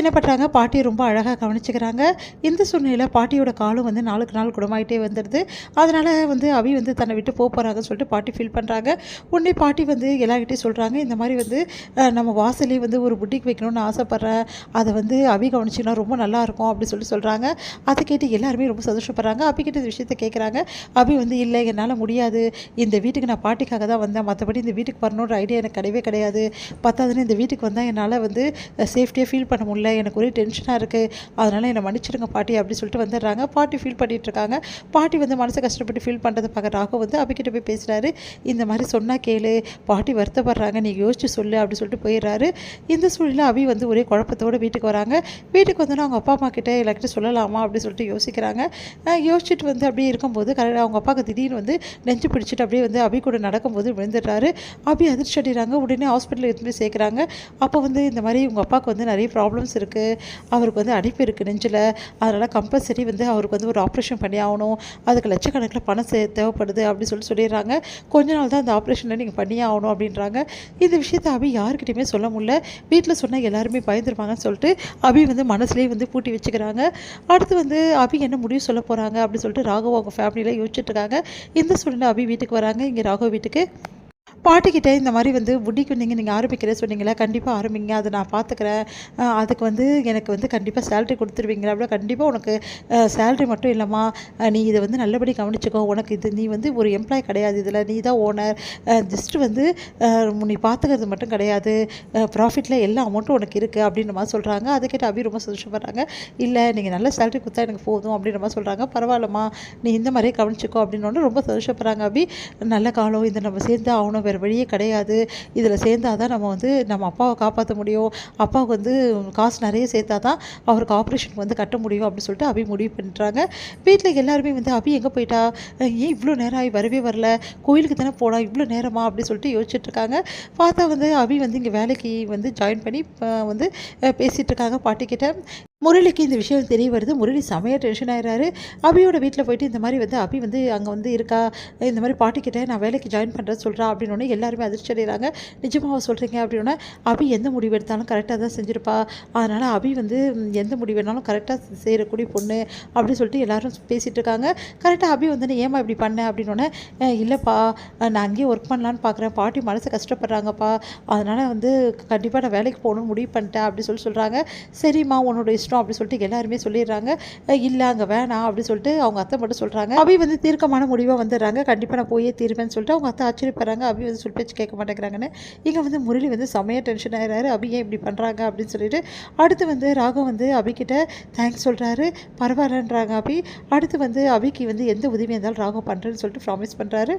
என்ன பண்ணுறாங்க, பாட்டியை ரொம்ப அழகாக கவனிச்சுக்கிறாங்க. இந்த சூழ்நிலையில் பாட்டியோட காலும் வந்து நாளுக்கு நாள் குணமாயிட்டே வந்துடுது. அதனால் வந்து அபி வந்து தன்னை விட்டு போகிறாங்கன்னு சொல்லிட்டு பாட்டி ஃபீல் பண்ணுறாங்க. உடனே பாட்டி வந்து எல்லார்கிட்டையும் சொல்கிறாங்க, இந்த மாதிரி வந்து நம்ம வாசலே வந்து ஒரு புட்டிக் வைக்கணும்னு ஆசைப்பட்றேன், அதை வந்து அபி கவனிச்சிங்கன்னா ரொம்ப நல்லாயிருக்கும் அப்படி சொல்கிறாங்க. அதை கேட்டு எல்லாருமே ரொம்ப சந்தோஷப்படுறாங்க. அபிக்கிட்ட இந்த விஷயத்தை கேட்குறாங்க. அபி வந்து இல்லை, என்னால் முடியாது, இந்த வீட்டுக்கு நான் பாட்டிக்காக தான் வந்தேன், மற்றபடி இந்த வீட்டுக்கு வரணுன்ற ஐடியா எனக்கு கிடையவே கிடையாது. பத்தாதுன்னு இந்த வீட்டுக்கு வந்தால் என்னால் வந்து சேஃப்டியாக ஃபீல் பண்ண முடியல, எனக்கு ஒரே டென்ஷனாக இருக்குது, அதனால் என்னை மன்னிச்சிடுங்க பாட்டி அப்படி சொல்லிட்டு வந்துடுறாங்க. பாட்டி ஃபீல் பண்ணிகிட்ருக்காங்க. பாட்டி வந்து மனசை கஷ்டப்பட்டு ஃபீல் பண்ணுறதை பார்க்க ராகு வந்து அபிக்கிட்ட போய் பேசுகிறாரு. இந்த மாதிரி சொன்னால் கேளு, பாட்டி வருத்தப்படுறாங்க, நீங்கள் யோசிச்சு சொல்லு அப்படி சொல்லிட்டு போயிடுறாரு. இந்த சூழ்நிலை அபி வந்து ஒரே குழப்பத்தோடு வீட்டுக்கு வராங்க. வீட்டுக்கு வந்தோன்னா அவங்க அப்பா அம்மா கிட்ட எல்லாக்கிட்ட சொல்லலாமா அப்படி சொல்லிட்டு யோசிக்கிறாங்க. யோசிச்சுட்டு வந்து அப்படியே இருக்கும்போது அவங்க அப்பாவுக்கு திடீர்னு வந்து நெஞ்சு பிடிச்சிட்டு அப்படியே வந்து அபி கூட நடக்கும்போது விழுந்துடுறாரு. அபி அதிர்ச்சி அடைகிறாங்க. உடனே ஹாஸ்பிட்டலில் எடுத்து போய் சேர்க்குறாங்க. அப்போ வந்து இந்த மாதிரி உங்கள் அப்பாவுக்கு வந்து நிறைய ப்ராப்ளம்ஸ் இருக்குது, அவருக்கு வந்து அடைப்பு இருக்குது நெஞ்சில், அதனால் கம்பல்சரி வந்து அவருக்கு வந்து ஒரு ஆப்ரேஷன் பண்ணி ஆகணும், அதுக்கு லட்சக்கணக்கில் பணம் தேவைப்படுது அப்படி சொல்லிடுறாங்க. கொஞ்ச நாள் தான் அந்த ஆப்ரேஷனில் நீங்கள் பண்ணியே ஆகணும் அப்படின்றாங்க. இந்த விஷயத்தை அபி யாருக்கிட்டையுமே சொல்ல முடியல. வீட்டில் சொன்னால் எல்லாருமே பயந்துருப்பாங்கன்னு சொல்லிட்டு அபி வந்து மனசுலேயே வந்து பூட்டி வச்சுக்கிறாங்க. அடுத்து வந்து அபி என்ன முடிவு சொல்ல போகிறாங்க அப்படின்னு சொல்லிட்டு ராகவ் அவங்க ஃபேமிலியில் யோசிச்சுட்டு இருக்காங்க. இந்த சூழ்நிலை அபி வீட்டுக்கு வராங்க. இங்கே ராகவ் வீட்டுக்கு பாட்டிக்கிட்டே இந்த மாதிரி வந்து புட்டிக்கு நீங்கள் ஆரம்பிக்கிறேன்னு சொன்னீங்களா, கண்டிப்பாக ஆரம்பிங்க, அதை நான் பார்த்துக்கிறேன், அதுக்கு வந்து எனக்கு வந்து கண்டிப்பாக சேலரி கொடுத்துருவீங்களா அப்படின்னா, கண்டிப்பாக உனக்கு சேலரி மட்டும் இல்லைம்மா, நீ இதை வந்து நல்லபடி கவனிச்சிக்கோ, உனக்கு இது நீ வந்து ஒரு எம்ப்ளாய் கிடையாது, இதில் நீ தான் ஓனர், ஜஸ்ட்டு வந்து நீ பார்த்துக்கிறது மட்டும் கிடையாது, ப்ராஃபிட்டில் எல்லா அமௌண்ட்டும் உனக்கு இருக்குது அப்படின்ற மாதிரி சொல்கிறாங்க. அதை கேட்டு அபி ரொம்ப சந்தோஷப்படுறாங்க. இல்லை, நீங்கள் நல்ல சேலரி கொடுத்தா எனக்கு போதும் அப்படின்ற மாதிரி சொல்கிறாங்க. பரவாயில்லம்மா, நீ இந்த மாதிரியே கவனிச்சிக்கோ அப்படின்னு ரொம்ப சந்தோஷப்படுறாங்க அபி. நல்ல காலம், இதை நம்ம சேர்ந்து ஆகணும், வேறு வழியே கிடையாது, இதில் சேர்ந்தால் தான் நம்ம வந்து நம்ம அப்பாவை காப்பாற்ற முடியும், அப்பாவுக்கு வந்து காசு நிறைய சேர்த்தா தான் அவருக்கு ஆப்ரேஷனுக்கு வந்து கட்ட முடியும் அப்படின்னு சொல்லிட்டு அபி முடிவு பண்ணுறாங்க. வீட்டில் எல்லாருமே வந்து அபி எங்கே போயிட்டா, ஏன் இவ்வளோ நேரம் ஆகி வரவே வரல, கோயிலுக்கு தானே போனா, இவ்வளோ நேரமா அப்படின்னு சொல்லிட்டு யோசிச்சுட்ருக்காங்க. பார்த்தா வந்து அபி வந்து இங்கே வேலைக்கு வந்து ஜாயின் பண்ணி வந்து பேசிகிட்டு இருக்காங்க பாட்டிக்கிட்ட. முரளிக்கு இந்த விஷயம் தெரிய வருது. முரளி செமையாக டென்ஷன் ஆகிறாரு. அபியோட வீட்டில் போயிட்டு இந்த மாதிரி வந்து அபி வந்து அங்கே வந்து இருக்கா, இந்த மாதிரி பாட்டிக்கிட்ட நான் வேலைக்கு ஜாயின் பண்ணுறேன்னு சொல்கிறா அப்படின்னு எல்லாருமே அதிர்ச்சி அடைகிறாங்க. நிஜமாக சொல்கிறீங்க அப்படின்னா, அபி எந்த முடிவு எடுத்தாலும் கரெக்டாக தான் செஞ்சுருப்பா, அதனால் அபி வந்து எந்த முடிவு வேணாலும் கரெக்டாக செய்யக்கூடிய பொண்ணு அப்படின்னு சொல்லிட்டு எல்லாரும் பேசிகிட்டு இருக்காங்க. கரெக்டாக அபி வந்து ஏமா இப்படி பண்ணேன் அப்படின்னோடனே, இல்லைப்பா, நான் அங்கேயே ஒர்க் பண்ணலான்னு பார்க்குறேன், பாட்டி மனசு கஷ்டப்படுறாங்கப்பா, அதனால் வந்து கண்டிப்பாக நான் வேலைக்கு போகணும்னு முடிவு பண்ணிட்டேன் அப்படி சொல்கிறாங்க. சரிம்மா, உன்னோட இஷ்டம் அப்படி சொல்லிட்டு எல்லாருமே சொல்லிடுறாங்க. இல்லை, அங்கே வேணாம் அப்படி சொல்லிட்டு அவங்க அத்தை மட்டும் சொல்கிறாங்க. அபி வந்து தீர்க்கமான முடிவாக வந்துடுறாங்க. கண்டிப்பாக நான் போயே தீர்வேன்னு சொல்லிட்டு அவங்க அத்தை ஆச்சரியப்படுறாங்க. அபி வந்து சொல் பேச்சு கேட்க மாட்டேங்கிறாங்கன்னு. இங்கே வந்து முரளி வந்து செமையாக டென்ஷன் ஆகிறாரு. அபி ஏன் இப்படி பண்ணுறாங்க அப்படின்னு சொல்லிட்டு. அடுத்து வந்து ராகவ் வந்து அபிக்கிட்ட தேங்க்ஸ் சொல்கிறாரு. பரவாயில்லன்றாங்க அபி. அடுத்து வந்து அபிக்கு வந்து எந்த உதவியாக இருந்தாலும் ராகவ் பண்ணுறேன்னு சொல்லிட்டு ப்ராமிஸ் பண்ணுறாரு.